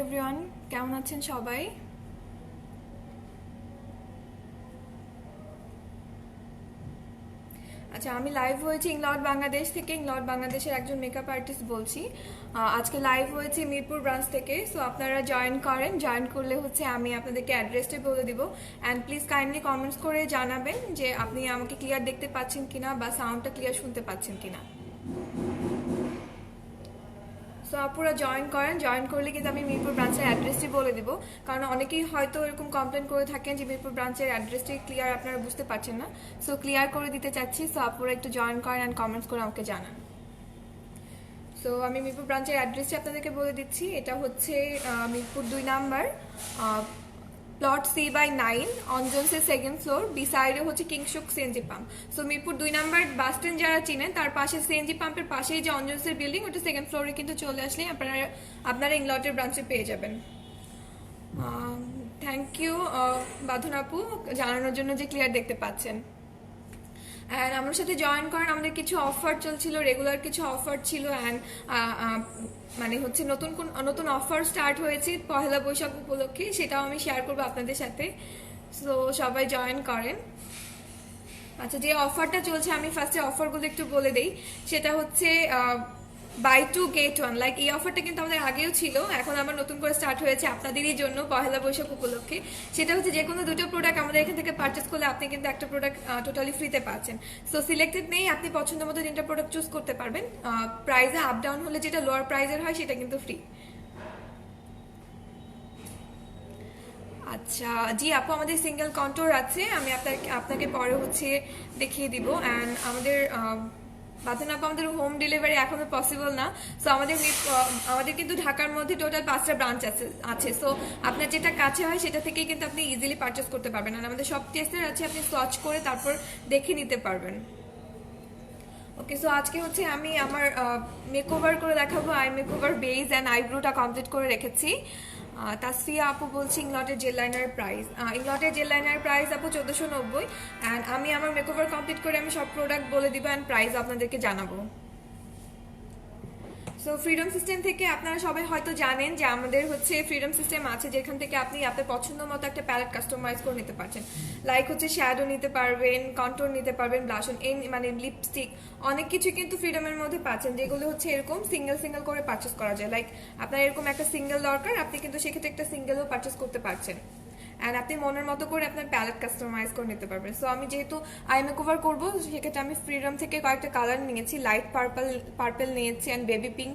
Everyone, কেমন আছেন সবাই? আচ্ছা, আমি লাইভ হয়েছি ইংলট বাংলাদেশ থেকে। ইংলট বাংলাদেশের একজন মেকআপ আর্টিস্ট বলছি। আজকে লাইভ হয়েছে মিরপুর ব্রাঞ্চ থেকে। সো আপনারা জয়েন করেন, জয়েন করলে হচ্ছে আমি আপনাদেরকে অ্যাড্রেসটা বলে দিব। অ্যান্ড প্লিজ কাইন্ডলি কমেন্টস করে জানাবেন যে আপনি আমাকে ক্লিয়ার দেখতে পাচ্ছেন কিনা বা সাউন্ডটা ক্লিয়ার শুনতে পাচ্ছেন কিনা। সো আপুরা জয়েন করেন, জয়েন করলে কিন্তু আমি মিরপুর ব্রাঞ্চের অ্যাড্রেসটি বলে দিব। কারণ অনেকেই হয়তো এরকম কমপ্লেন করে থাকেন যে মিরপুর ব্রাঞ্চের অ্যাড্রেসটি ক্লিয়ার আপনারা বুঝতে পারছেন না। সো ক্লিয়ার করে দিতে চাচ্ছি। সো আপুরা একটু জয়েন করেন অ্যান্ড কমেন্টস করে আমাকে জানান। সো আমি মিরপুর ব্রাঞ্চের অ্যাড্রেসটি আপনাদেরকে বলে দিচ্ছি। এটা হচ্ছে মিরপুর 2 নাম্বার, প্লট C/9, অঞ্জনসের সেকেন্ড ফ্লোর, বিসাইডে হচ্ছে Kingshuk CNG pump. So Mirpur 2 number bus stand যারা চিনেন, তার পাশে সিএনজি পাম্পের পাশেই যে অঞ্জনসের বিল্ডিং, ওটা সেকেন্ড ফ্লোরে কিন্তু চলে আসলে আপনারা ইংলটের ব্রাঞ্চে পেয়ে যাবেন। থ্যাংক ইউ বাঁধন আপু, জানানোর জন্য যে ক্লিয়ার দেখতে পাচ্ছেন। অ্যান্ড আমার সাথে জয়েন করেন। আমাদের কিছু অফার চলছিল, রেগুলার কিছু অফার ছিল। অ্যান্ড মানে হচ্ছে নতুন অফার স্টার্ট হয়েছে পহেলা বৈশাখ উপলক্ষে, সেটাও আমি শেয়ার করবো আপনাদের সাথে। সো সবাই জয়েন করেন। আচ্ছা, যে অফারটা চলছে আমি ফার্স্টে অফারগুলো একটু বলে দেই। সেটা হচ্ছে buy two get one. Like এই অফারটা কিন্তু আমাদের আগেও ছিল, এখন আবার নতুন করে স্টার্ট হয়েছে আপনাদেরই জন্য পহেলা বৈশাখ উপলক্ষে। সেটা হচ্ছে যে কোনো দুটো প্রোডাক্ট আমাদের এখান থেকে পারচেস করলে আপনি কিন্তু একটা প্রোডাক্ট টোটালি ফ্রিতে পাচ্ছেন। সো সিলেক্টেড নেই, আপনি পছন্দ মতো 3টা প্রোডাক্ট চুজ করতে পারবেন। প্রাইসে আপ ডাউন হলে যেটা লোয়ার প্রাইজের হয় সেটা কিন্তু ফ্রি। আচ্ছা জি আপু, আমাদের সিঙ্গেল কন্ট্রোল আছে, আমি আপনাকে পরে হচ্ছে দেখিয়ে দিব। অ্যান্ড বাঁধন আপু, আমাদের হোম ডেলিভারি এখনো পসিবল না। সো আমাদের কিন্তু ঢাকার মধ্যে টোটাল 5টা ব্রাঞ্চ আছে। সো আপনার যেটা কাছে হয় সেটা থেকেই কিন্তু আপনি ইজিলি পারচেস করতে পারবেন। আর আমাদের সব টেস্টার আছে, আপনি সার্চ করে তারপর দেখে নিতে পারবেন। ওকে, সো আজকে হচ্ছে আমি আমার মেকওভার করে দেখাবো। আই মেকওভার বেস অ্যান্ড আইব্রোটা কমপ্লিট করে রেখেছি। তাসফিয়া আপু বলছি ইংলটের জেল লাইনার প্রাইস। ইংলটের জেল লাইনার প্রাইস আপু 1490। অ্যান্ড আমি আমার মেকওভার কমপ্লিট করে আমি সব প্রোডাক্ট বলে দিব অ্যান্ড প্রাইস আপনাদেরকে জানাবো। সো ফ্রিডম সিস্টেম থেকে আপনারা সবাই হয়তো জানেন যে আমাদের হচ্ছে ফ্রিডম সিস্টেম আছে, যেখান থেকে আপনি আপনার পছন্দ মতো একটা প্যালেট কাস্টমাইজ করে নিতে পারছেন। লাইক হচ্ছে শ্যাডো নিতে পারবেন, কন্ট্রোল নিতে পারবেন, ব্লাশন, মানে লিপস্টিক, অনেক কিছু কিন্তু ফ্রিডমের মধ্যে পাচ্ছেন, যেগুলো হচ্ছে এরকম সিঙ্গেল সিঙ্গেল করে পারচেস করা যায়। লাইক আপনার এরকম একটা সিঙ্গেল দরকার, আপনি কিন্তু সেক্ষেত্রে একটা সিঙ্গেলও পারচেস করতে পারছেন। অ্যান্ড আপনি মনের মতো করে আপনার প্যালেট কাস্টমাইজ করে নিতে পারবেন। সো আমি যেহেতু আই মেকওভার করবো, সেক্ষেত্রে আমি ফ্রিডম থেকে কয়েকটা কালার নিয়েছি। লাইট পার্পল নিয়েছি অ্যান্ড বেবি পিঙ্ক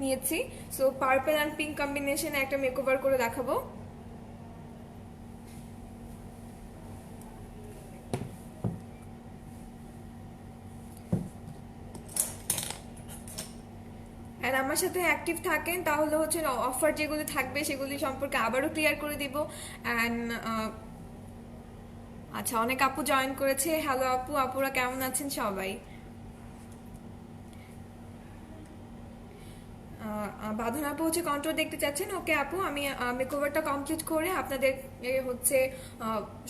নিয়েছি। সো পার্পল অ্যান্ড পিঙ্ক কম্বিনেশনে একটা মেকওভার করে দেখাবো। অ্যান্ড আমার সাথে অ্যাক্টিভ থাকেন তাহলে হচ্ছে অফার যেগুলি থাকবে সেগুলি সম্পর্কে আবারও ক্লিয়ার করে দিব। অ্যান্ড আচ্ছা, অনেক আপু জয়েন করেছে। হ্যালো আপু, আপুরা কেমন আছেন সবাই? বাঁধন আপু হচ্ছে কন্ট্রোল দেখতে চাচ্ছেন। ওকে আপু, আমি মেকওভারটা কমপ্লিট করে আপনাদের হচ্ছে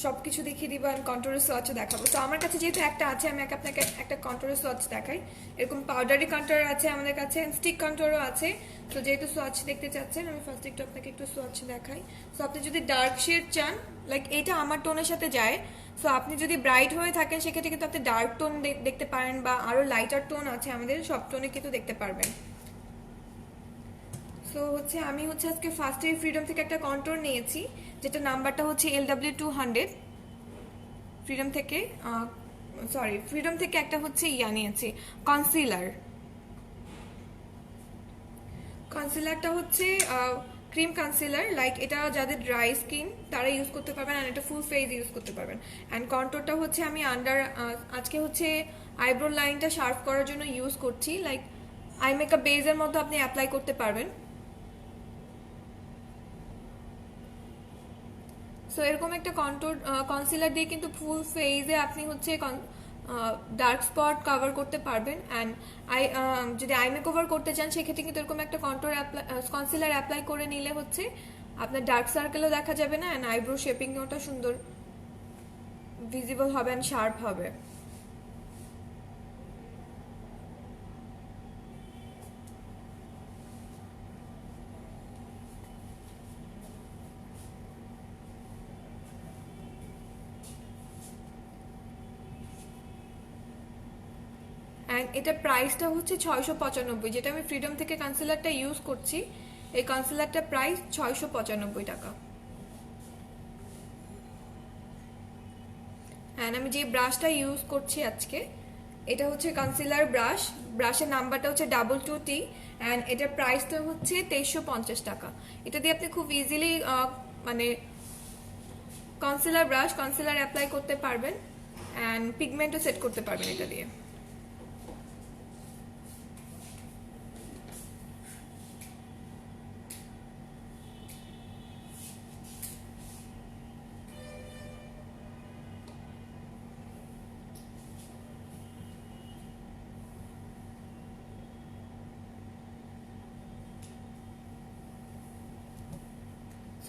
সবকিছু দেখিয়ে দিব আর কন্ট্রোলের সোয়াচ দেখাবো। তো আমার কাছে যেহেতু একটা আছে, আমি আপনাকে একটা কন্ট্রোলের সোয়াচ দেখাই। এরকম পাউডারি কন্ট্রোল আছে আমাদের কাছে, স্টিক কন্ট্রোলও আছে। তো যেহেতু সোয়াচ দেখতে চাচ্ছেন, আমি ফার্স্ট একটু আপনাকে একটু সোয়াচ দেখাই। সো আপনি যদি ডার্ক শেড চান, লাইক এটা আমার টোনের সাথে যায়। সো আপনি যদি ব্রাইট হয়ে থাকেন সেক্ষেত্রে কিন্তু আপনি ডার্ক টোন দেখতে পারেন, বা আরো লাইটার টোন আছে আমাদের, সব টোনে কিন্তু দেখতে পারবেন। সো হচ্ছে আমি হচ্ছে আজকে ফার্স্টে ফ্রিডম থেকে একটা কন্ট্রোল নিয়েছি, যেটা নাম্বারটা হচ্ছে LW200। ফ্রিডম থেকে ফ্রিডম থেকে একটা হচ্ছে নিয়েছি কনসিলার। কনসিলারটা হচ্ছে ক্রিম কনসিলার। লাইক এটা যাদের ড্রাই স্কিন তারা ইউজ করতে পারবেন, আর এটা ফুল ফেস ইউজ করতে পারবেন। অ্যান্ড কন্ট্রোলটা হচ্ছে আমি আজকে হচ্ছে আইব্রো লাইনটা শার্প করার জন্য ইউজ করছি। লাইক আই মেকআপ বেজের মতো আপনি অ্যাপ্লাই করতে পারবেন। সো এরকম একটা কনসিলার দিয়ে কিন্তু ফুল ফেসে আপনি হচ্ছে ডার্ক স্পট কভার করতে পারবেন। অ্যান্ড যদি আই মেকওভার করতে চান সেক্ষেত্রে কিন্তু এরকম একটা কনসিলার অ্যাপ্লাই করে নিলে হচ্ছে আপনার ডার্ক সার্কেলও দেখা যাবে না, অ্যান্ড আইব্রো শেপিংটা সুন্দর ভিজিবল হবে অ্যান্ড শার্প হবে। অ্যান্ড এটা প্রাইসটা হচ্ছে 695, যেটা আমি ফ্রিডম থেকে কনসিলারটা ইউজ করছি। এই কনসিলারটা প্রাইস 695 টাকা। অ্যান্ড আমি যে ব্রাশটা ইউজ করছি আজকে, এটা হচ্ছে কনসিলার ব্রাশ। ব্রাশের নাম্বারটা হচ্ছে 22T অ্যান্ড এটার প্রাইসটা হচ্ছে 2350 টাকা। এটা দিয়ে আপনি খুব ইজিলি মানে কনসিলার অ্যাপ্লাই করতে পারবেন অ্যান্ড পিগমেন্টও সেট করতে পারবেন এটা দিয়ে।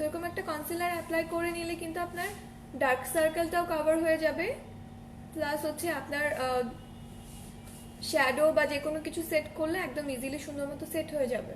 সো এরকম একটা কনসিলার অ্যাপ্লাই করে নিলে কিন্তু আপনার ডার্ক সার্কেলটাও কভার হয়ে যাবে, প্লাস হচ্ছে আপনার শ্যাডো বা যে কোনো কিছু সেট করলে একদম ইজিলি সুন্দর মতো সেট হয়ে যাবে।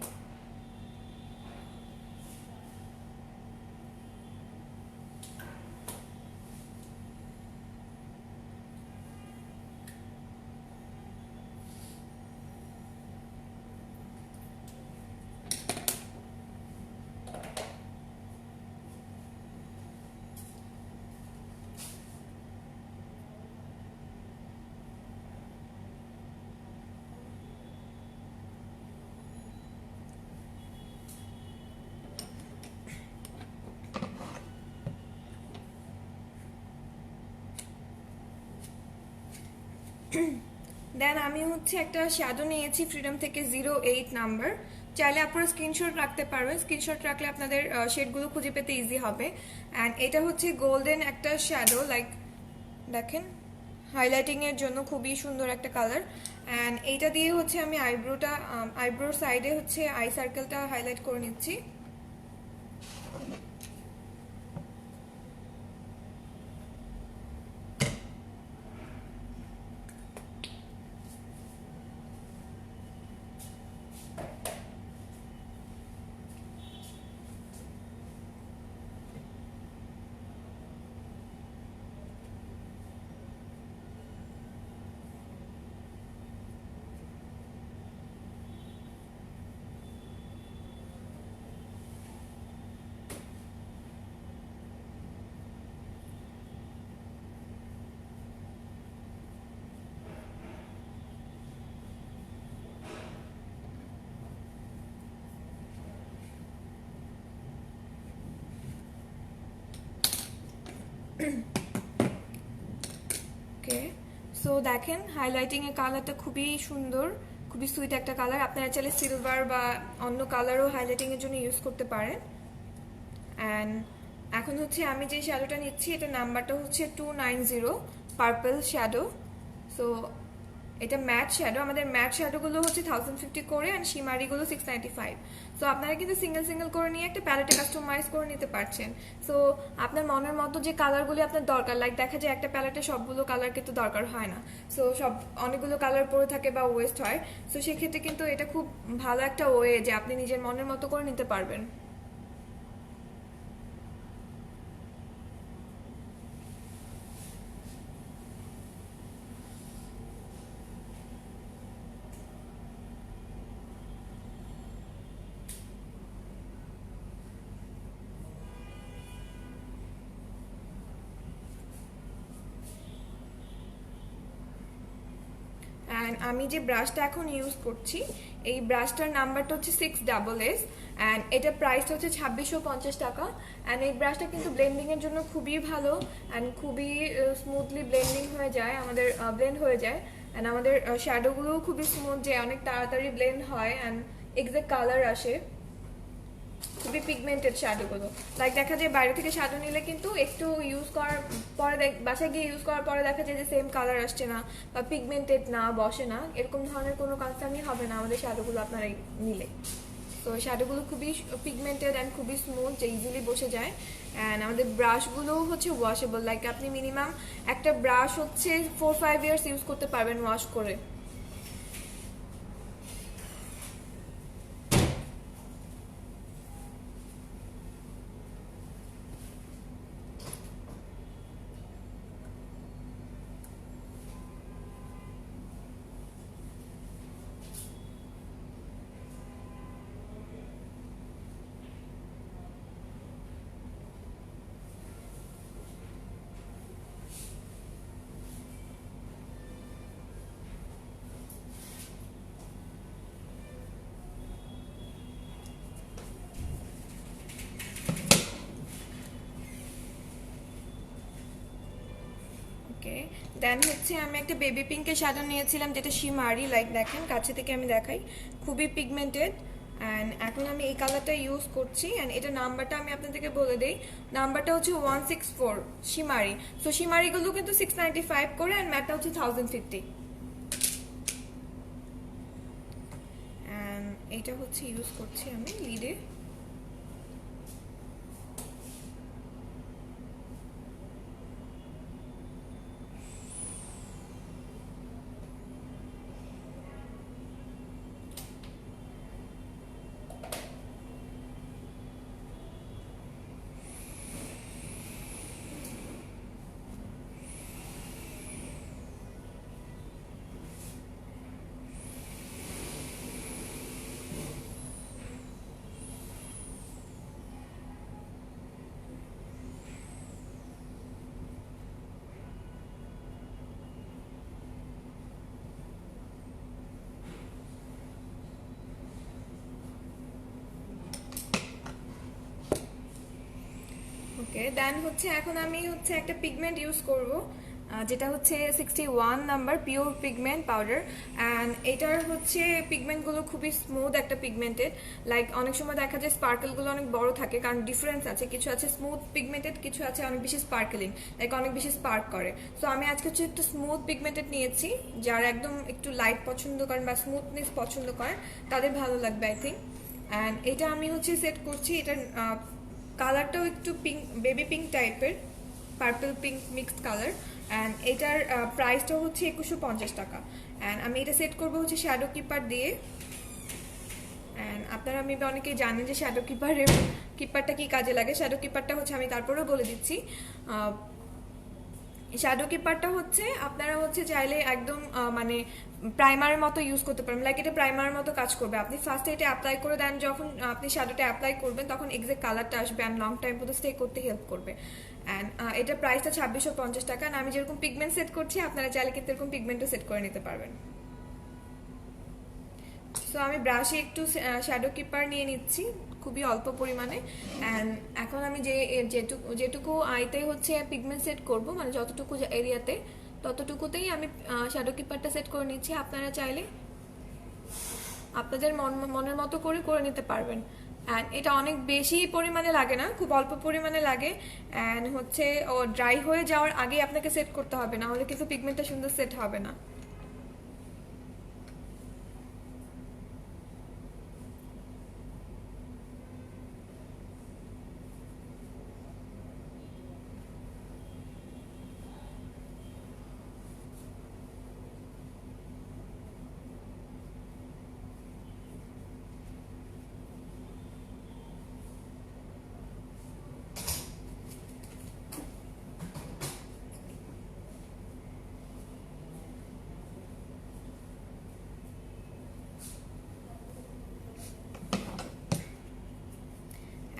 দেন আমি হচ্ছে একটা শ্যাডো নিয়েছি ফ্রিডম থেকে 08 নাম্বার। চাইলে আপনারা স্ক্রিনশট রাখতে পারবেন, স্ক্রিনশট রাখলে আপনাদের শেডগুলো খুঁজে পেতে ইজি হবে। অ্যান্ড এটা হচ্ছে গোল্ডেন একটা শ্যাডো, লাইক দেখেন হাইলাইটিং এর জন্য খুবই সুন্দর একটা কালার। অ্যান্ড এইটা দিয়ে হচ্ছে আমি আইব্রোর সাইডে হচ্ছে আই সার্কেলটা হাইলাইট করে নিচ্ছি। ওকে, সো দেখেন হাইলাইটিং এর কালারটা খুবই সুন্দর, খুবই সুইট একটা কালার। আপনারা চাইলে সিলভার বা অন্য কালারও হাইলাইটিং এর জন্য ইউজ করতে পারেন। অ্যান্ড এখন হচ্ছে আমি যে শ্যাডোটা নিচ্ছি, এটা নাম্বারটা হচ্ছে 290, পার্পল শ্যাডো। সো এটা ম্যাট শ্যাডো, আমাদের ম্যাট শ্যাডোগুলো হচ্ছে 1050 করে অ্যান্ড শিমারিগুলো 695। সো আপনারা কিন্তু সিঙ্গেল সিঙ্গেল করে নিয়ে একটা প্যালেটে কাস্টমাইজ করে নিতে পারছেন। সো আপনার মনের মতো যে কালারগুলি আপনার দরকার, লাইক দেখা যায় একটা প্যালেটে সবগুলো কালার কিন্তু দরকার হয় না, সো অনেকগুলো কালার পরে থাকে বা ওয়েস্ট হয়। সো সেক্ষেত্রে কিন্তু এটা খুব ভালো একটা ওয়ে যে আপনি নিজের মনের মতো করে নিতে পারবেন। অ্যান্ড আমি যে ব্রাশটা এখন ইউজ করছি, এই ব্রাশটার নাম্বারটা হচ্ছে 6SS অ্যান্ড এটার প্রাইসটা হচ্ছে 2650 টাকা। অ্যান্ড এই ব্রাশটা কিন্তু ব্লেন্ডিংয়ের জন্য খুবই ভালো অ্যান্ড খুবই স্মুথলি ব্লেন্ডিং হয়ে যায়, আমাদের ব্লেন্ড হয়ে যায়। অ্যান্ড আমাদের শ্যাডোগুলোও খুবই স্মুথ, যে অনেক তাড়াতাড়ি ব্লেন্ড হয় অ্যান্ড এক্সাক্ট কালার আসে। খুবই পিগমেন্টেড শ্যাডোগুলো, লাইক দেখা যায় বাইরে থেকে শ্যাডো নিলে কিন্তু একটু ইউজ করার পরে বাসায় গিয়ে ইউজ করার পরে দেখা যায় যে সেম কালার আসছে না বা পিগমেন্টেড না, বসে না, এরকম ধরনের কোনো কনসার্নই হবে না আমাদের শ্যাডোগুলো আপনারা নিলে। তো শ্যাডোগুলো খুবই পিগমেন্টেড অ্যান্ড খুবই স্মুথ, যে ইজিলি বসে যায়। অ্যান্ড আমাদের ব্রাশগুলো হচ্ছে ওয়াশেবল, লাইক আপনি মিনিমাম একটা ব্রাশ হচ্ছে 4-5 ইয়ার্স ইউজ করতে পারবেন ওয়াশ করে। দেন হচ্ছে আমি একটা বেবি পিঙ্কের শ্যাডো নিয়েছিলাম, যেটা শিমারি, লাইক দেখেন কাছে থেকে আমি দেখাই, খুবই পিগমেন্টেড। অ্যান্ড এখন আমি এই কালারটা ইউজ করছি। অ্যান্ড এটা নাম্বারটা আমি আপনাদেরকে বলে দিই, নাম্বারটা হচ্ছে 164 শিমারি। সো শিমারিগুলো কিন্তু 695 করে, অ্যান্ড ম্যাটটা হচ্ছে 1050। অ্যান্ড এইটা হচ্ছে ইউজ করছি আমি লিডে। ওকে, দেন হচ্ছে এখন আমি হচ্ছে একটা পিগমেন্ট ইউজ করব, যেটা হচ্ছে 61 number pure pigment powder. And এটার হচ্ছে পিগমেন্টগুলো খুবই স্মুথ একটা পিগমেন্টেড, লাইক অনেক সময় দেখা যায় স্পার্কেলগুলো অনেক বড় থাকে, কারণ ডিফারেন্স আছে, কিছু আছে স্মুথ পিগমেন্টেড, কিছু আছে অনেক বেশি স্পার্কেলিং, লাইক অনেক বেশি স্পার্ক করে। সো আমি আজকে হচ্ছে একটু স্মুথ পিগমেন্টেড নিয়েছি, যারা একদম একটু লাইট পছন্দ করেন বা স্মুথনেস পছন্দ করেন তাদের ভালো লাগবে আই থিঙ্ক। অ্যান্ড এটা আমি হচ্ছে সেট করছি, এটার কালারটাও একটু পিঙ্ক, বেবি পিঙ্ক টাইপের, purple pink mixed colour. And এটার প্রাইসটা হচ্ছে 2150 টাকা। অ্যান্ড আমি এটা সেট করবো হচ্ছে শ্যাডো কিপার দিয়ে। অ্যান্ড আপনারা মেবি অনেকেই জানেন যে শ্যাডো কিপারটা কি কাজে লাগে। শ্যাডো কিপারটা হচ্ছে আমি তারপরেও বলে দিচ্ছি। শ্যাডো কিপারটা হচ্ছে আপনারা হচ্ছে চাইলে একদম মানে প্রাইমারের মতো ইউজ করতে পারবেন, লাইক এটা প্রাইমারের মতো কাজ করবে। আপনি ফার্স্টে এটা অ্যাপ্লাই করে দেন, যখন আপনি শ্যাডোটা অ্যাপ্লাই করবেন তখন এক্সাক্ট কালারটা আসবে অ্যান্ড লং টাইম পর্যন্ত স্টে করতে হেল্প করবে। অ্যান্ড এটার প্রাইসটা 2650 টাকা। আমি যেরকম পিগমেন্ট সেট করছি আপনারা চাইলে কিন্তু এরকম পিগমেন্টও সেট করে নিতে পারবেন। সো আমি ব্রাশে একটু শ্যাডো কিপার নিয়ে নিচ্ছি, খুবই অল্প পরিমাণে। অ্যান্ড এখন আমি যেটুকু আইতে হচ্ছে পিগমেন্ট সেট করব, মানে যতটুকু এরিয়াতে ততটুকুতেই আমি শ্যাডো কিপারটা সেট করে নিচ্ছি। আপনারা চাইলে আপনাদের মনের মতো করে করে নিতে পারবেন। অ্যান্ড এটা অনেক বেশি পরিমাণে লাগে না, খুব অল্প পরিমাণে লাগে। অ্যান্ড হচ্ছে ও ড্রাই হয়ে যাওয়ার আগে আপনাকে সেট করতে হবে, না হলে কিন্তু পিগমেন্টটা সুন্দর সেট হবে না।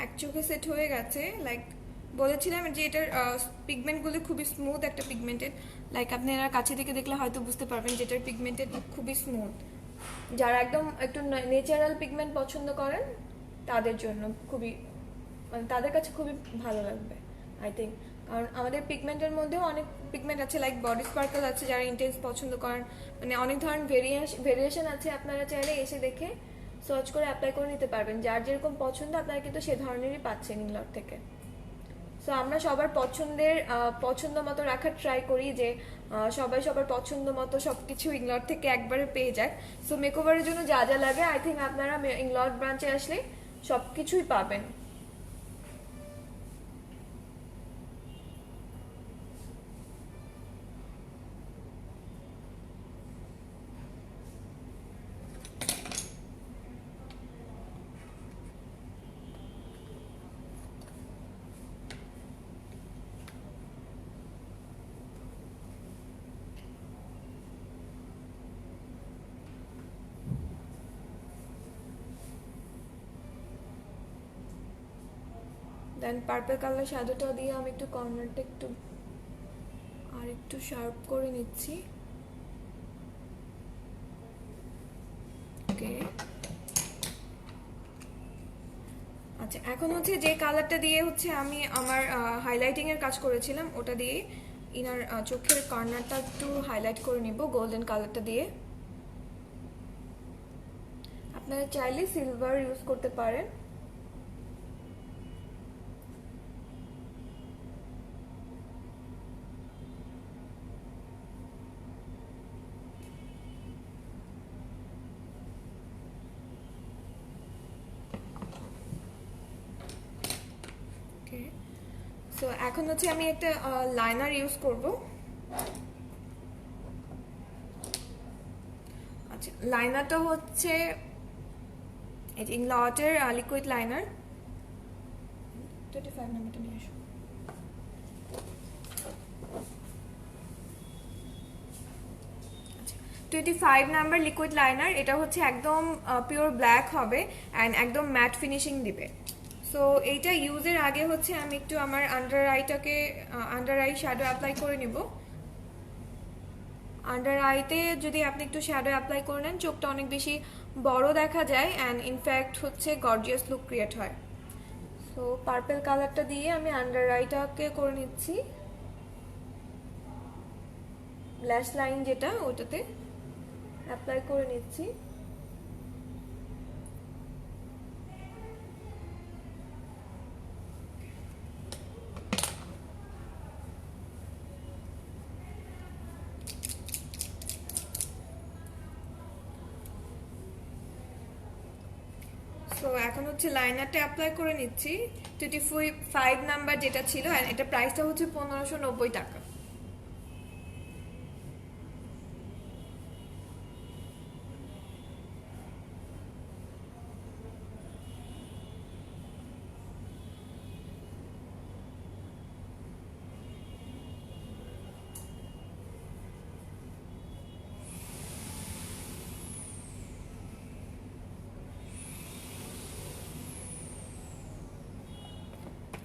এক চোখে সেট হয়ে গেছে, লাইক বলেছিলাম যে এটার পিগমেন্টগুলো খুবই স্মুথ একটা পিগমেন্টেড, লাইক আপনারা কাছে থেকে দেখলে হয়তো বুঝতে পারবেন যে এটার পিগমেন্টেড খুবই স্মুথ। যারা একদম একটু ন্যাচারাল পিগমেন্ট পছন্দ করেন তাদের জন্য খুবই, মানে তাদের কাছে খুবই ভালো লাগবে আই থিঙ্ক। কারণ আমাদের পিগমেন্টের মধ্যেও অনেক পিগমেন্ট আছে, লাইক বডি স্পার্কল আছে, যারা ইন্টেন্স পছন্দ করেন, মানে অনেক ধরনের ভেরিয়েশন আছে। আপনারা চাইলে এসে দেখে সার্চ করে অ্যাপ্লাই করে নিতে পারবেন, যার যেরকম পছন্দ আপনারা কিন্তু সে ধরনেরই পাচ্ছেন ইংলট থেকে। সো আমরা সবার পছন্দ মতো রাখার ট্রাই করি, যে সবাই সবার পছন্দ মতো সবকিছু ইংলট থেকে একবারে পেয়ে যায়। সো মেকওভারের জন্য যা যা লাগে আই থিঙ্ক আপনারা ইংলট ব্রাঞ্চে আসলে সবকিছুই পাবেন। দেন পার্পল কালার শ্যাডোটা দিয়ে আমি একটু কর্নারটা একটু আর একটু শার্প করে নিচ্ছি। ওকে, আচ্ছা এখন হচ্ছে যে কালারটা দিয়ে হচ্ছে আমি আমার হাইলাইটিং এর কাজ করেছিলাম ওটা দিয়ে ইনার চোখের কর্নারটা একটু হাইলাইট করে নিব গোল্ডেন কালারটা দিয়ে। আপনারা চাইলে সিলভার ইউজ করতে পারেন। সো এখন হচ্ছে আমি একটা লাইনার ইউজ করব। আচ্ছা, লাইনারটা হচ্ছে এই যে ইংলটের লিকুইড লাইনার। 25 নাম্বারটা নিয়ে আসো। আচ্ছা, 25 নাম্বার লিকুইড লাইনার। এটা হচ্ছে একদম পিওর ব্ল্যাক হবে অ্যান্ড একদম ম্যাট ফিনিশিং দিবে। সো এইটা ইউজের আগে হচ্ছে আমি একটু আমার আন্ডার আই শ্যাডো অ্যাপ্লাই করে নিব। আন্ডার আইতে যদি আপনি একটু শ্যাডো অ্যাপ্লাই করে নেন, চোখটা অনেক বেশি বড় দেখা যায় অ্যান্ড ইনফ্যাক্ট হচ্ছে গর্জিয়াস লুক ক্রিয়েট হয়। সো পার্পল কালারটা দিয়ে আমি আন্ডার আইটাকে করে নিচ্ছি। ল্যাশ লাইন যেটা ওটাতে অ্যাপ্লাই করে নিচ্ছি। তো এখন হচ্ছে লাইনারটা অ্যাপ্লাই করে নিচ্ছি। 25 নাম্বার যেটা ছিল, আর এটা প্রাইসটা হচ্ছে 1590 টাকা।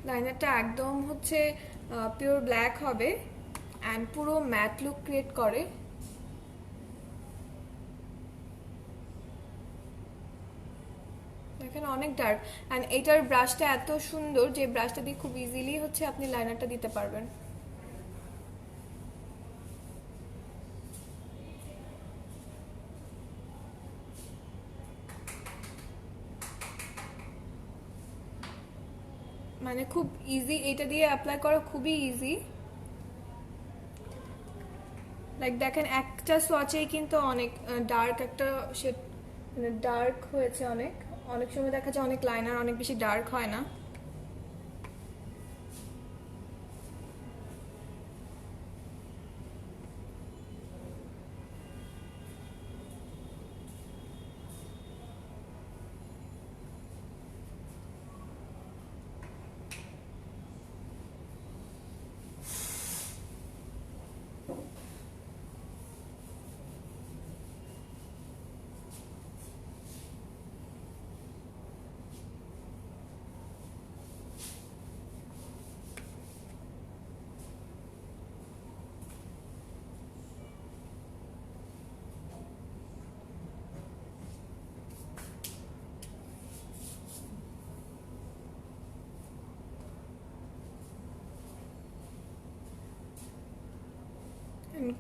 লাইনারটা একদম হচ্ছে পিওর ব্ল্যাক হবে অ্যান্ড পুরো ম্যাট লুক ক্রিয়েট করে। দেখেন অনেক ডার্ক, অ্যান্ড এটার ব্রাশটা এত সুন্দর যে ব্রাশটা দিয়ে খুব ইজিলি হচ্ছে আপনি লাইনারটা দিতে পারবেন। মানে খুব ইজি, এটা দিয়ে অ্যাপ্লাই করা খুবই ইজি। লাইক দেখেন একটা সোয়াচেই কিন্তু অনেক ডার্ক একটা শেড, মানে ডার্ক হয়েছে অনেক। অনেক সময় দেখা যায় অনেক লাইনার অনেক বেশি ডার্ক হয় না।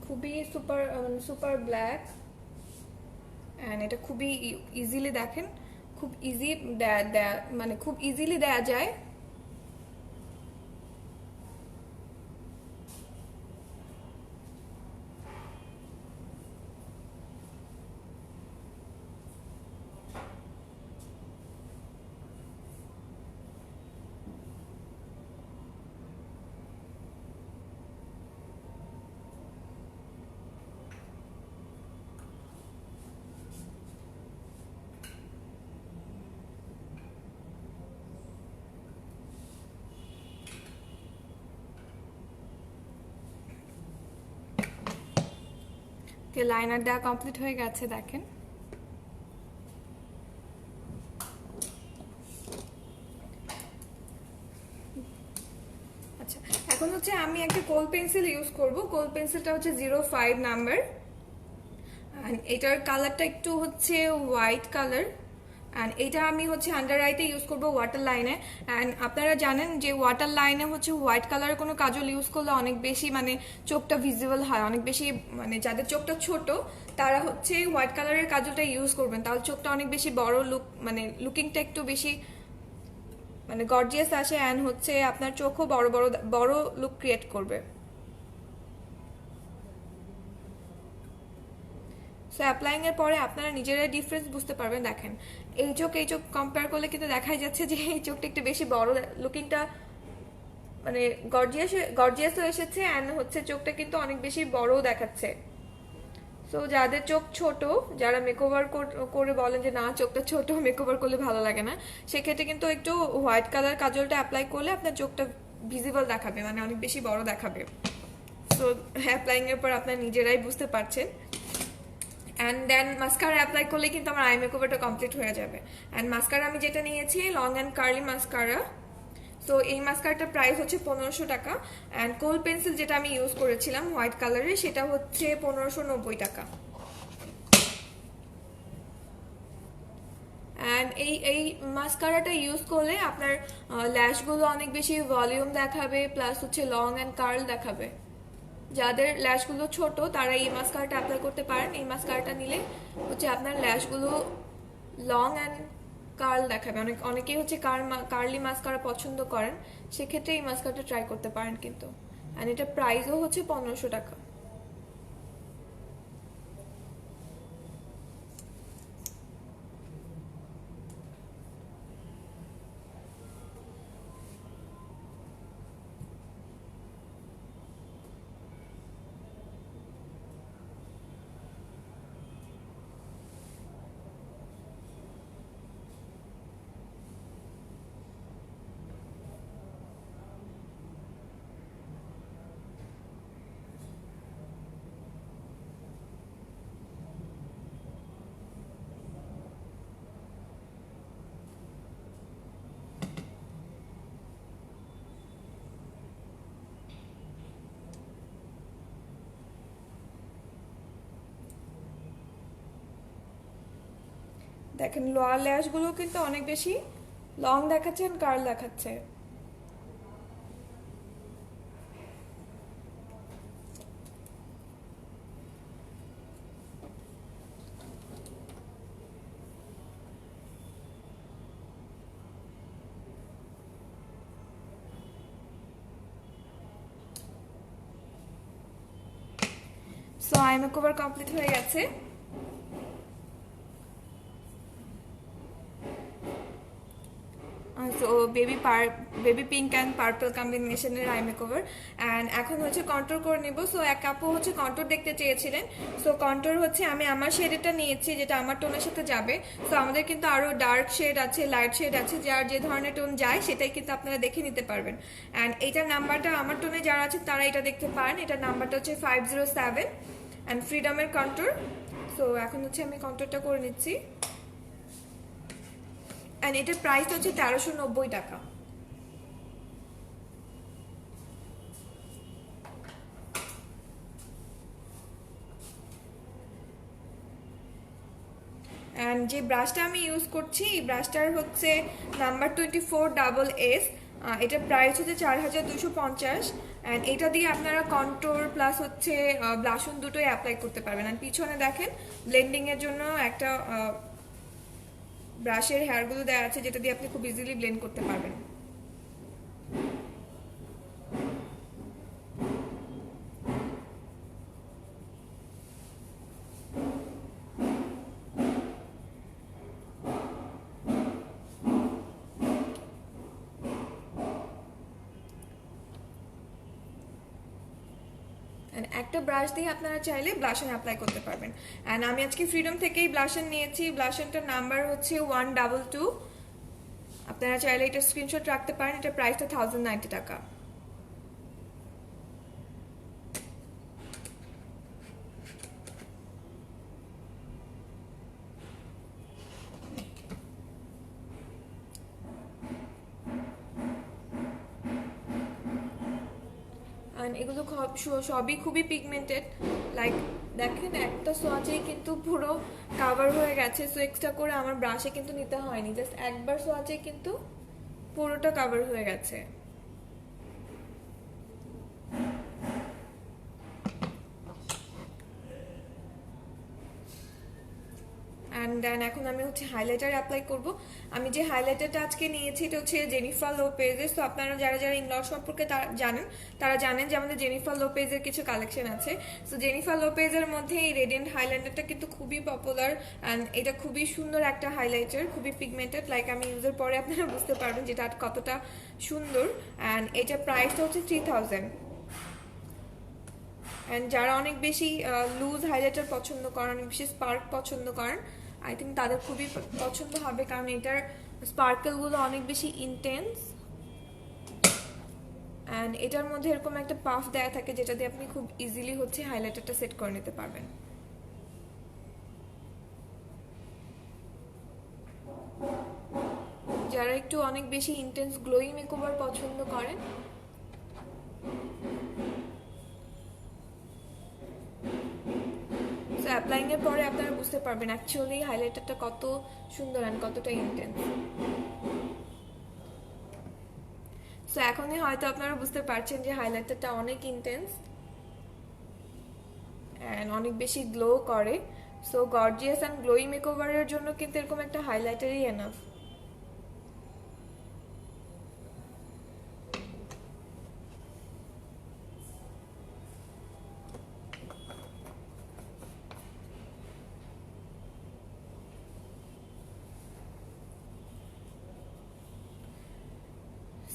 খুবই সুপার সুপার ব্ল্যাক অ্যান্ড এটা খুবই ইজিলি দেখেন, খুব ইজি মানে খুব ইজিলি দেয়া যায়। লাইনার দেওয়া কমপ্লিট হয়ে গেছে দেখেন। আচ্ছা, এখন হচ্ছে আমি একটা কোল পেন্সিল ইউজ করব। কোল পেন্সিলটা হচ্ছে 05 নাম্বার। এটার কালারটা একটু হচ্ছে হোয়াইট কালার। অ্যান্ড এটা আমি হচ্ছে আন্ডার আইতে ইউজ করবো ওয়াটার লাইনে। অ্যান্ড আপনারা জানেন যে ওয়াটার লাইনে হচ্ছে হোয়াইট কালারের কোনো কাজল ইউজ করলে অনেক বেশি মানে চোখটা ভিজিবল হয়, অনেক বেশি মানে যাদের চোখটা ছোট তারা হচ্ছে হোয়াইট কালারের কাজলটা ইউজ করবেন, তাহলে চোখটা অনেক বেশি বড় লুক মানে লুকিংটা একটু বেশি মানে গর্জিয়াস আসে অ্যান্ড হচ্ছে আপনার চোখও বড় বড় বড় লুক ক্রিয়েট করবে। সো অ্যাপ্লাইং এর পরে আপনারা নিজেরাই ডিফারেন্স বুঝতে পারবেন। দেখেন এই চোখ কম্পেয়ার করলে কিন্তু দেখাই যাচ্ছে যে এই চোখটা একটু বেশি বড়, লুকিংটা মানে গর্জিয়াসও এসেছে অ্যান্ড হচ্ছে চোখটা কিন্তু অনেক বেশি বড়ও দেখাচ্ছে। সো যাদের চোখ ছোট, যারা মেকওভার করে বলেন যে না চোখটা ছোট মেকওভার করলে ভালো লাগে না, সেক্ষেত্রে কিন্তু একটু হোয়াইট কালার কাজলটা অ্যাপ্লাই করলে আপনার চোখটা ভিজিবল দেখাবে, মানে অনেক বেশি বড় দেখাবে। সো অ্যাপ্লাইং এর পর আপনারা নিজেরাই বুঝতে পারছেন। অ্যান্ড দেন মাস্কারা অ্যাপ্লাই করলে কিন্তু আমার আই মেকওভারটা কমপ্লিট হয়ে যাবে। অ্যান্ড মাস্কারা আমি যেটা নিয়েছি লং অ্যান্ড কার্লি মাস্কারা। তো এই মাস্কারাটার প্রাইস হচ্ছে 1500 টাকা। অ্যান্ড কোল পেন্সিল যেটা আমি ইউজ করেছিলাম হোয়াইট কালারের সেটা হচ্ছে 1590 টাকা। অ্যান্ড এই মাস্কারাটা ইউজ করলে আপনার ল্যাশগুলো অনেক বেশি ভলিউম দেখাবে, প্লাস হচ্ছে লং অ্যান্ড কার্ল দেখাবে। যাদের ল্যাশগুলো ছোট তারা এই মাস্কারাটা অ্যাপ্লাই করতে পারেন। এই মাস্কারাটা নিলে হচ্ছে আপনার ল্যাশগুলো লং অ্যান্ড কার্ল দেখাবে। অনেকেই হচ্ছে কার্লি মাস্কারা পছন্দ করেন, সেক্ষেত্রে এই মাস্কারাটা ট্রাই করতে পারেন কিন্তু। অ্যান্ড এটা প্রাইসও হচ্ছে 1500 টাকা। দেখেন লোয়ার ল্যাশগুলো কিন্তু অনেক বেশি লং দেখাচ্ছে আর কার্ল দেখাচ্ছে। সো আই মেকওভার কমপ্লিট হয়ে গেছে। So baby pink and purple কম্বিনেশনের আই মেকওভার। অ্যান্ড এখন হচ্ছে কন্ট্রোল করে নিব। সো এক আপু হচ্ছে কন্ট্রোল দেখতে চেয়েছিলেন। সো কন্ট্রোল হচ্ছে আমি আমার শেডেরটা নিয়েছি যেটা আমার টোনের সাথে যাবে। সো আমাদের কিন্তু আরও ডার্ক শেড আছে, লাইট শেড আছে, যার যে ধরনের টোন যায় সেটাই কিন্তু আপনারা দেখে নিতে পারবেন। অ্যান্ড এইটার নাম্বারটা আমার টোনে যারা আছে তারা এটা দেখতে পারেন। এটার নাম্বারটা হচ্ছে 507 অ্যান্ড ফ্রিডমের কন্ট্রোল। সো এখন হচ্ছে আমি কন্ট্রোলটা করে নিচ্ছি। অ্যান্ড এটার প্রাইস হচ্ছে 1390 টাকা। অ্যান্ড যে ব্রাশটা আমি ইউজ করছি এই ব্রাশটার হচ্ছে নাম্বার 24SS। এটার প্রাইস হচ্ছে 4250। অ্যান্ড এটা দিয়ে আপনারা কন্ট্রোল প্লাস হচ্ছে ব্লাশন দুটোই অ্যাপ্লাই করতে পারবেন। অ্যান্ড পিছনে দেখেন ব্লেন্ডিংয়ের জন্য একটা ব্রাশের হেয়ারগুলো দেওয়া আছে যেটা দিয়ে আপনি খুব ইজিলি ব্লেন্ড করতে পারবেন। একটা ব্রাশ দিয়ে আপনারা চাইলে ব্লাশন অ্যাপ্লাই করতে পারবেন। অ্যান্ড আমি আজকে ফ্রিডম থেকেই ব্লাশন নিয়েছি। ব্লাশনটার নাম্বার হচ্ছে 122। আপনারা চাইলে এটা স্ক্রিনশট রাখতে পারেন। এটা প্রাইসটা 1090 টাকা। অ্যান্ড এগুলো সবই খুবই পিগমেন্টেড, লাইক দেখেন একটা সোয়াচেই কিন্তু পুরো কাভার হয়ে গেছে। সো এক্সট্রা করে আমার ব্রাশে কিন্তু নিতে হয়নি, জাস্ট একবার সোয়াচে কিন্তু পুরোটা কাভার হয়ে গেছে। অ্যান্ড দেন এখন আমি হচ্ছে হাইলাইটার অ্যাপ্লাই করব। আমি যে হাইলাইটারটা আজকে নিয়েছি এটা হচ্ছে জেনিফার লোপেজের। সো আপনারা যারা যারা ইংলর সম্পর্কে তারা জানেন যে আমাদের জেনিফার লোপেজের কিছু কালেকশন আছে। সো জেনিফার লোপেজের মধ্যে এই রেডিয়েন্ট হাইলাইটারটা কিন্তু খুবই পপুলার অ্যান্ড এটা খুবই সুন্দর একটা হাইলাইটার, খুবই পিগমেন্টেড। লাইক আমি ইউজের পরে আপনারা বুঝতে পারবেন যেটা কতটা সুন্দর। অ্যান্ড এটা প্রাইসটা হচ্ছে 3000। অ্যান্ড যারা অনেক বেশি লুজ হাইলাইটার পছন্দ করেন, অনেক বেশি স্পার্ক পছন্দ করেন, আই থিঙ্ক তাদের খুবই পছন্দ হবে, কারণ এটার স্পার্কেলগুলো অনেক বেশি ইন্টেন্স। অ্যান্ড এটার মধ্যে এরকম একটা পাফ দেয়া থাকে যেটা দিয়ে আপনি খুব ইজিলি হচ্ছে হাইলাইটারটা সেট করে নিতে পারবেন। যারা একটু অনেক বেশি ইন্টেন্স গ্লোয়ি মেকওভার পছন্দ করেন, সো অ্যাপ্লাইং এর পরে আপনারা বুঝতে পারবেন অ্যাকচুয়ালি হাইলাইটারটা কত সুন্দর অ্যান্ড কতটা ইন্টেন্স। সো এখনই হয়তো আপনারা বুঝতে পারছেন যে হাইলাইটারটা অনেক ইন্টেন্স অ্যান্ড অনেক বেশি গ্লো করে। সো গর্জিয়াস অ্যান্ড গ্লোয়ি মেকওভারের জন্য কিন্তু এরকম একটা হাইলাইটারই enough.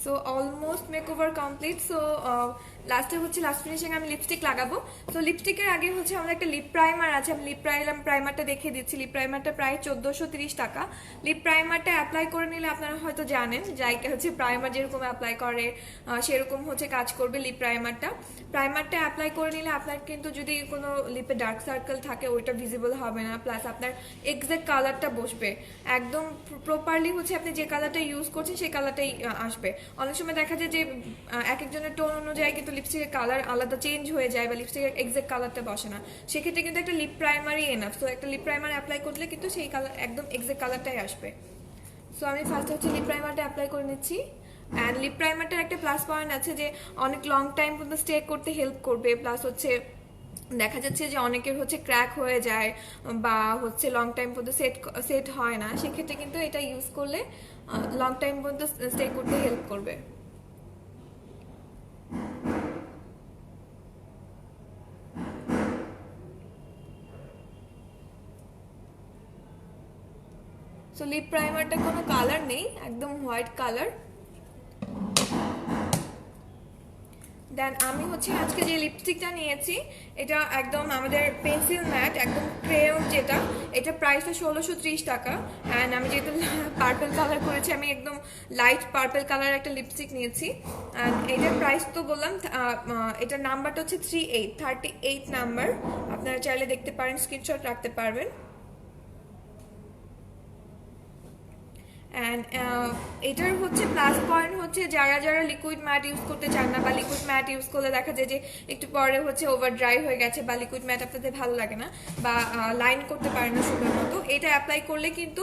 So almost makeover complete. So লাস্টে হচ্ছে লাস্ট ফিনিশিং আমি লিপস্টিক লাগাবো। সো লিপস্টিকের আগে হচ্ছে আমাদের একটা লিপ প্রাইমার আছে, আমি লিপ প্রাইমারটা দেখিয়ে দিচ্ছি। লিপ প্রাইমারটা প্রায় 1430 টাকা। লিপ প্রাইমারটা অ্যাপ্লাই করে নিলে আপনারা হয়তো জানেন যাইকে হচ্ছে প্রাইমার যেরকম অ্যাপ্লাই করে সেরকম হচ্ছে কাজ করবে লিপ প্রাইমারটা অ্যাপ্লাই করে নিলে আপনার কিন্তু যদি কোনো লিপে ডার্ক সার্কেল থাকে ওইটা ভিজিবল হবে না, প্লাস আপনার এক্সাক্ট কালারটা বসবে একদম প্রপারলি, হচ্ছে আপনি যে কালারটা ইউজ করছেন সেই কালারটাই আসবে। অনেক সময় দেখা যায় যে এক একজনের টোন অনুযায়ী কিন্তু লিপস্টিকের কালার আলাদা চেঞ্জ হয়ে যায় বা লিপস্টিকের এক্সাক্ট কালারটা বসে না, সেক্ষেত্রে কিন্তু একটা লিপ প্রাইমারই এনাফ। সো একটা লিপ প্রাইমার অ্যাপ্লাই করলে কিন্তু সেই কালার একদম এক্সাক্ট কালারটাই আসবে। সো আমি ফার্স্ট হচ্ছে লিপ প্রাইমারটা অ্যাপ্লাই করে নিচ্ছি। অ্যান্ড লিপ প্রাইমারটার একটা প্লাস পয়েন্ট আছে যে অনেক লং টাইম পর্যন্ত স্টে করতে হেল্প করবে, প্লাস হচ্ছে দেখা যাচ্ছে যে অনেকের হচ্ছে ক্র্যাক হয়ে যায় বা হচ্ছে লং টাইম পর্যন্ত সেট হয় না, সেক্ষেত্রে কিন্তু এটা ইউজ করলে লং টাইম পর্যন্ত স্টে করতে হেল্প করবে। সো লিপ প্রাইমারটা কোনো কালার নেই, একদম হোয়াইট কালার। দেন আমি হচ্ছে আজকে যে লিপস্টিকটা নিয়েছি এটা একদম আমাদের পেন্সিল ম্যাট, একদম ক্রেয়ন যেটা, এটা প্রাইসটা 1630 টাকা। অ্যান্ড আমি যেহেতু পার্পল কালার করেছি, আমি একদম লাইট পার্পল কালার একটা লিপস্টিক নিয়েছি। অ্যান্ড এটার প্রাইস তো বললাম, এটার নাম্বারটা হচ্ছে 38 নাম্বার, আপনারা চাইলে দেখতে পারেন, স্ক্রিনশট রাখতে পারবেন। অ্যান্ড এটার হচ্ছে প্লাস পয়েন্ট হচ্ছে যারা যারা লিকুইড ম্যাট ইউজ করতে চান না, বা লিকুইড ম্যাট ইউজ করলে দেখা যায় যে একটু পরে হচ্ছে ওভার ড্রাই হয়ে গেছে বা লিকুইড ম্যাট আপনাদের ভালো লাগে না বা লাইন করতে পারেন না সুন্দর মতো, এটা অ্যাপ্লাই করলে কিন্তু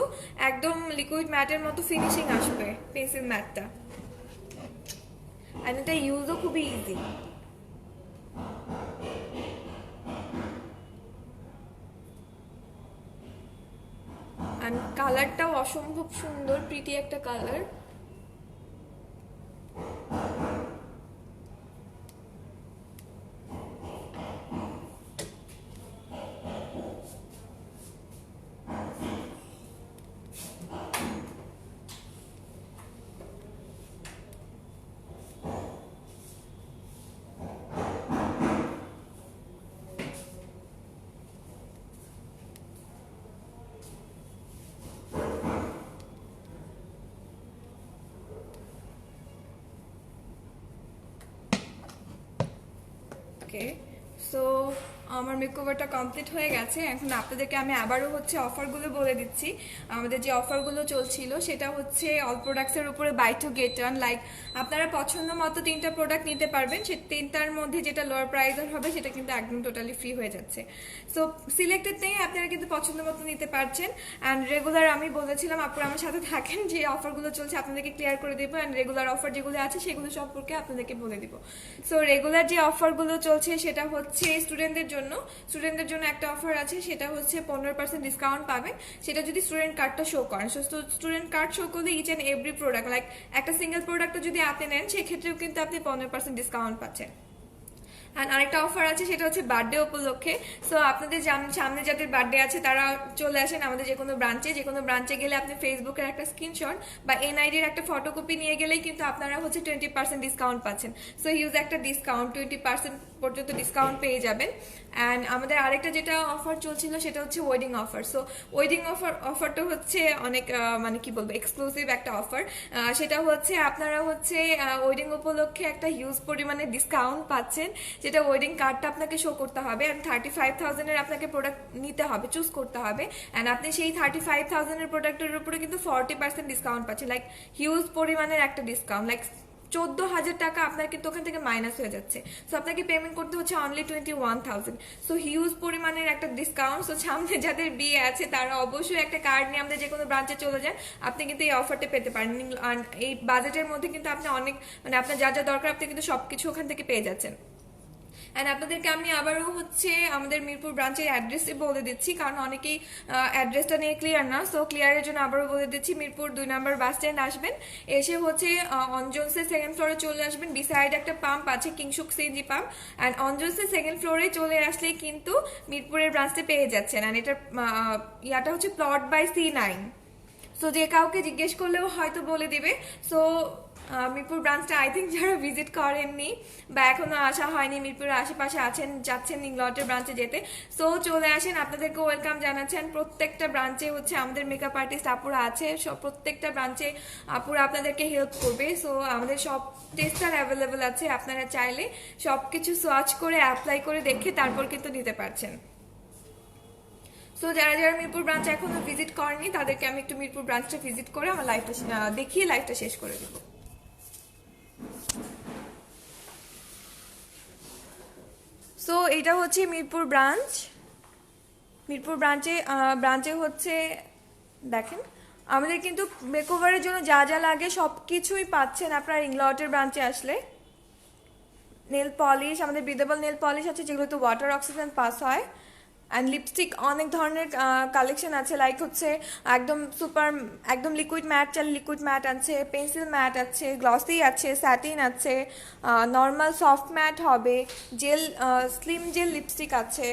একদম লিকুইড ম্যাটের মতো ফিনিশিং আসবে পেন্সিল ম্যাটটা। অ্যান্ড এটা ইউজও খুবই ইজি। অ্যান্ড কালারটাও অসম্ভব সুন্দর, প্রিটি একটা কালার। ওকে, সো আমার মেকওভারটা কমপ্লিট হয়ে গেছে। এখন আপনাদেরকে আমি আবারও হচ্ছে অফারগুলো বলে দিচ্ছি। আমাদের যে অফারগুলো চলছিল সেটা হচ্ছে অল প্রোডাক্টসের উপরে buy two get one, like আপনারা পছন্দ মতো 3টা প্রোডাক্ট নিতে পারবেন, সে 3টার মধ্যে যেটা লোয়ার প্রাইসের হবে সেটা কিন্তু একদম টোটালি ফ্রি হয়ে যাচ্ছে। সো সিলেক্টেড নেই, আপনারা কিন্তু পছন্দ মতো নিতে পারছেন। অ্যান্ড রেগুলার আমি বলেছিলাম আপনারা আমার সাথে থাকেন, যে অফারগুলো চলছে আপনাদেরকে ক্লিয়ার করে দেবো। অ্যান্ড রেগুলার অফার যেগুলো আছে সেগুলো সম্পর্কে আপনাদেরকে বলে দিব। সো রেগুলার যে অফারগুলো চলছে সেটা হচ্ছে স্টুডেন্টদের জন্য একটা অফার আছে, সেটা হচ্ছে 15% ডিসকাউন্ট পাবেন, সেটা যদি স্টুডেন্ট কার্ডটা শো করেন। সো স্টুডেন্ট কার্ড শো করলে each and every product, like একটা সিঙ্গেল প্রোডাক্টও যদি আপনি নেন সেক্ষেত্রেও কিন্তু আপনি 15% ডিসকাউন্ট পাচ্ছেন। অ্যান্ড আরেকটা অফার আছে, সেটা হচ্ছে বার্থডে উপলক্ষে। সো আপনাদের সামনে যাদের বার্থডে আছে তারা চলে আসেন আমাদের যে কোনো ব্রাঞ্চে গেলে আপনি ফেসবুকের একটা স্ক্রিনশট বা এনআইডির একটা ফটোকপি নিয়ে গেলেই কিন্তু আপনারা হচ্ছে 20% ডিসকাউন্ট পাচ্ছেন। সো হিউজ একটা ডিসকাউন্ট, 20% পর্যন্ত ডিসকাউন্ট পেয়ে যাবেন। অ্যান্ড আমাদের আরেকটা যেটা অফার চলছিল সেটা হচ্ছে ওয়েডিং অফার। সো ওয়েডিং অফারটা হচ্ছে অনেক মানে কি বলবো এক্সক্লুসিভ একটা অফার। সেটা হচ্ছে আপনারা হচ্ছে ওয়েডিং উপলক্ষে একটা হিউজ পরিমাণে ডিসকাউন্ট পাচ্ছেন, যেটা ওয়েডিং কার্ডটা আপনাকে শো করতে হবে। অ্যান্ড 35,000-এর আপনাকে প্রোডাক্ট নিতে হবে, চুজ করতে হবে। অ্যান্ড আপনি সেই 35,000-এর প্রোডাক্টের উপরে কিন্তু 40% ডিসকাউন্ট পাচ্ছেন, লাইক হিউজ পরিমাণের একটা ডিসকাউন্ট, লাইক 14,000 টাকা আপনার কিন্তু ওখান থেকে মাইনাস হয়ে যাচ্ছে। সো আপনাকে পেমেন্ট করতে হচ্ছে অনলি 21,000। সো হিউজ পরিমাণের একটা ডিসকাউন্ট। সো সামনে যাদের বিয়ে আছে তারা অবশ্যই একটা কার্ড নিয়ে আমাদের যে কোনো ব্রাঞ্চে চলে যান, আপনি কিন্তু এই অফারটা পেতে পারেন। আর এই বাজেটের মধ্যে কিন্তু আপনি অনেক মানে আপনার যা যা দরকার আপনি কিন্তু সবকিছু ওখান থেকে পেয়ে যাচ্ছেন। অ্যান্ড আপনাদেরকে আমি আবারও হচ্ছে আমাদের মিরপুর ব্রাঞ্চের অ্যাড্রেসে বলে দিচ্ছি, কারণ অনেকেই অ্যাড্রেসটা নিয়ে ক্লিয়ার না। সো ক্লিয়ারের জন্য আবারও বলে দিচ্ছি, মিরপুর 2 নম্বর বাস স্ট্যান্ড আসবেন, এসে হচ্ছে অনজন্সের 2nd ফ্লোরে চলে আসবেন। বিসাইড একটা পাম্প আছে, কিংসুক সিএনজি পাম্প। অ্যান্ড অনজন্সের 2nd ফ্লোরে চলে আসলেই কিন্তু মিরপুরের ব্রাঞ্চটা পেয়ে যাচ্ছেন। অ্যান্ড এটার ইয়াটা হচ্ছে প্লট বাই C9। সো যে কাউকে জিজ্ঞেস করলেও হয়তো বলে দিবে। সো মিরপুর ব্রাঞ্চটা আই থিঙ্ক যারা ভিজিট করেননি বা এখনো আসা হয়নি, মিরপুরের আশেপাশে যাচ্ছেন ইংলটের ব্রাঞ্চে যেতে, সো চলে আসেন, আপনাদেরকে ওয়েলকাম জানাচ্ছেন। প্রত্যেকটা ব্রাঞ্চে হচ্ছে আমাদের মেকআপ আর্টিস্ট আপুরা আছে, সব প্রত্যেকটা ব্রাঞ্চে আপুরা আপনাদেরকে হেল্প করবে। সো আমাদের সব টেস্টার অ্যাভেলেবেল আছে, আপনারা চাইলে সবকিছু সোয়াচ করে অ্যাপ্লাই করে দেখে তারপর কিন্তু নিতে পারছেন। সো যারা যারা মিরপুর ব্রাঞ্চ এখনো ভিজিট করেনি তাদেরকে আমি একটু মিরপুর ব্রাঞ্চটা ভিজিট করে আমার লাইফটা দেখিয়ে লাইফটা শেষ করে দেবো। সো এটা হচ্ছে মিরপুর ব্রাঞ্চে হচ্ছে দেখেন আমাদের কিন্তু মেকওভারের জন্য যা যা লাগে সব কিছুই পাচ্ছেন আপনার ইংলটের ব্রাঞ্চে আসলে। নেল পলিশ, আমাদের ব্রিদেবল নেল পলিশ আছে যেগুলোতে ওয়াটার অক্সিজেন পাস হয়। অ্যান্ড লিপস্টিক অনেক ধরনের কালেকশন আছে, লাইক হচ্ছে একদম লিকুইড ম্যাট চাইলে লিকুইড ম্যাট আছে, পেন্সিল ম্যাট আছে, গ্লসি আছে, স্যাটিন আছে, নর্মাল সফট ম্যাট হবে, স্লিম জেল লিপস্টিক আছে।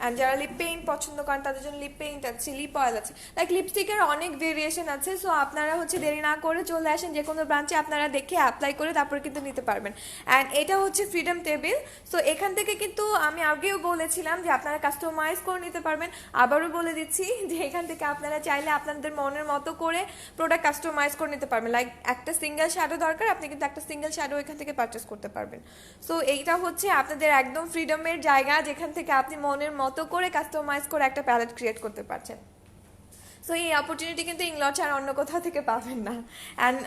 অ্যান্ড যারা লিপ পেইন্ট পছন্দ করেন তাদের জন্য লিপ পেইন্ট আছে, লিপ অয়েল আছে, লাইক লিপস্টিকের অনেক ভেরিয়েশন আছে। সো আপনারা হচ্ছে দেরি না করে চলে আসেন যে কোনো ব্রাঞ্চে, আপনারা দেখে অ্যাপ্লাই করে তারপরে কিন্তু নিতে পারবেন। অ্যান্ড এটা হচ্ছে ফ্রিডম টেবিল। সো এখান থেকে কিন্তু আমি আগেও বলেছিলাম যে আপনারা কাস্টমাইজ করে নিতে পারবেন, আবারও বলে দিচ্ছি যে এখান থেকে আপনারা চাইলে আপনাদের মনের মতো করে প্রোডাক্ট কাস্টমাইজ করে নিতে পারবেন। লাইক একটা সিঙ্গেল শ্যাডো দরকার, আপনি কিন্তু একটা সিঙ্গেল শ্যাডো এখান থেকে পারচেস করতে পারবেন। সো এইটা হচ্ছে আপনাদের একদম ফ্রিডমের জায়গা, যেখান থেকে আপনি মনের মতো করে কাস্টমাইজ করে একটা প্যালেট ক্রিয়েট করতে পারছেন। সো এই অপরচুনিটি কিন্তু ইংলট ছাড়া অন্য কোথাও থেকে পাবেন না। অ্যান্ড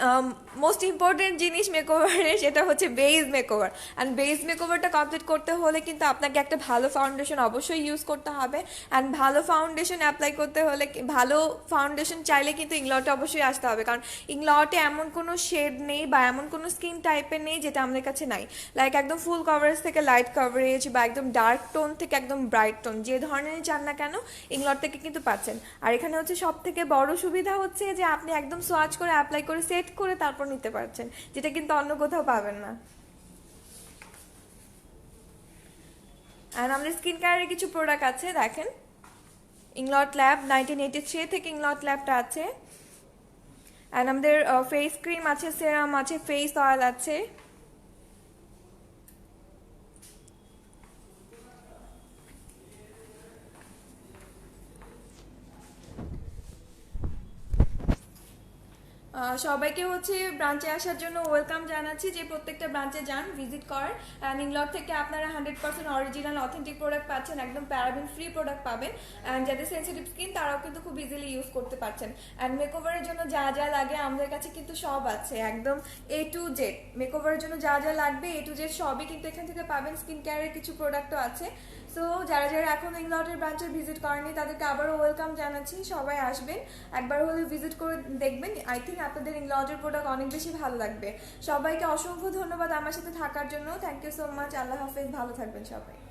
মোস্ট ইম্পর্টেন্ট জিনিস মেকওভারে সেটা হচ্ছে বেজ মেকওভার। অ্যান্ড বেজ মেকওভারটা কমপ্লিট করতে হলে কিন্তু আপনাকে একটা ভালো ফাউন্ডেশন অবশ্যই ইউজ করতে হবে। অ্যান্ড ভালো ফাউন্ডেশন অ্যাপ্লাই করতে হলে ভালো ফাউন্ডেশন চাইলে কিন্তু ইংলটে অবশ্যই আসতে হবে, কারণ ইংলটে এমন কোনো শেড নেই বা এমন কোনো স্কিন টাইপের নেই যেটা আমাদের কাছে নাই। লাইক একদম ফুল কভারেজ থেকে লাইট কভারেজ বা একদম ডার্ক টোন থেকে একদম ব্রাইট টোন, যে ধরনের চান না কেন ইংলট থেকে কিন্তু পাচ্ছেন। আর এখানে হচ্ছে সব থেকে বড় সুবিধা হচ্ছে যে আপনি একদম সোয়াচ করে অ্যাপ্লাই করে সেট করে তারপর নিতে পারছেন, যেটা কিন্তু অন্য কোথাও পাবেন না। আর আমাদের স্কিন কেয়ারের কিছু প্রোডাক্ট আছে, দেখেন ইংলট ল্যাব 1983 থেকে ইংলট ল্যাবটা আছে। অ্যান্ড আমাদের ফেস ক্রিম আছে, সেরাম আছে, ফেস অয়েল আছে। সবাইকে হচ্ছে ব্রাঞ্চে আসার জন্য ওয়েলকাম জানাচ্ছি, যে প্রত্যেকটা ব্রাঞ্চে যান, ভিজিট করেন। অ্যান্ড ইংলট থেকে আপনারা 100% অরিজিনাল অথেন্টিক প্রোডাক্ট পাচ্ছেন, একদম প্যারাবিন ফ্রি প্রোডাক্ট পাবেন। অ্যান্ড যাদের সেন্সিটিভ স্কিন তারাও কিন্তু খুব ইজিলি ইউজ করতে পারছেন। অ্যান্ড মেকওভারের জন্য যা যা লাগে আমাদের কাছে কিন্তু সব আছে, একদম A to Z। মেকওভারের জন্য যা যা লাগবে A to Z সবই কিন্তু এখান থেকে পাবেন। স্কিন কেয়ারের কিছু প্রোডাক্টও আছে। সো যারা যারা এখন ইংলটের ব্রাঞ্চে ভিজিট করেনি তাদেরকে আবারও ওয়েলকাম জানাচ্ছি, সবাই আসবেন, একবার হলে ভিজিট করে দেখবেন। আই থিঙ্ক আপনাদের ইংলটের প্রোডাক্ট অনেক বেশি ভালো লাগবে। সবাইকে অসংখ্য ধন্যবাদ আমার সাথে থাকার জন্য। Thank you so much. আল্লাহ হাফেজ, ভালো থাকবেন সবাই।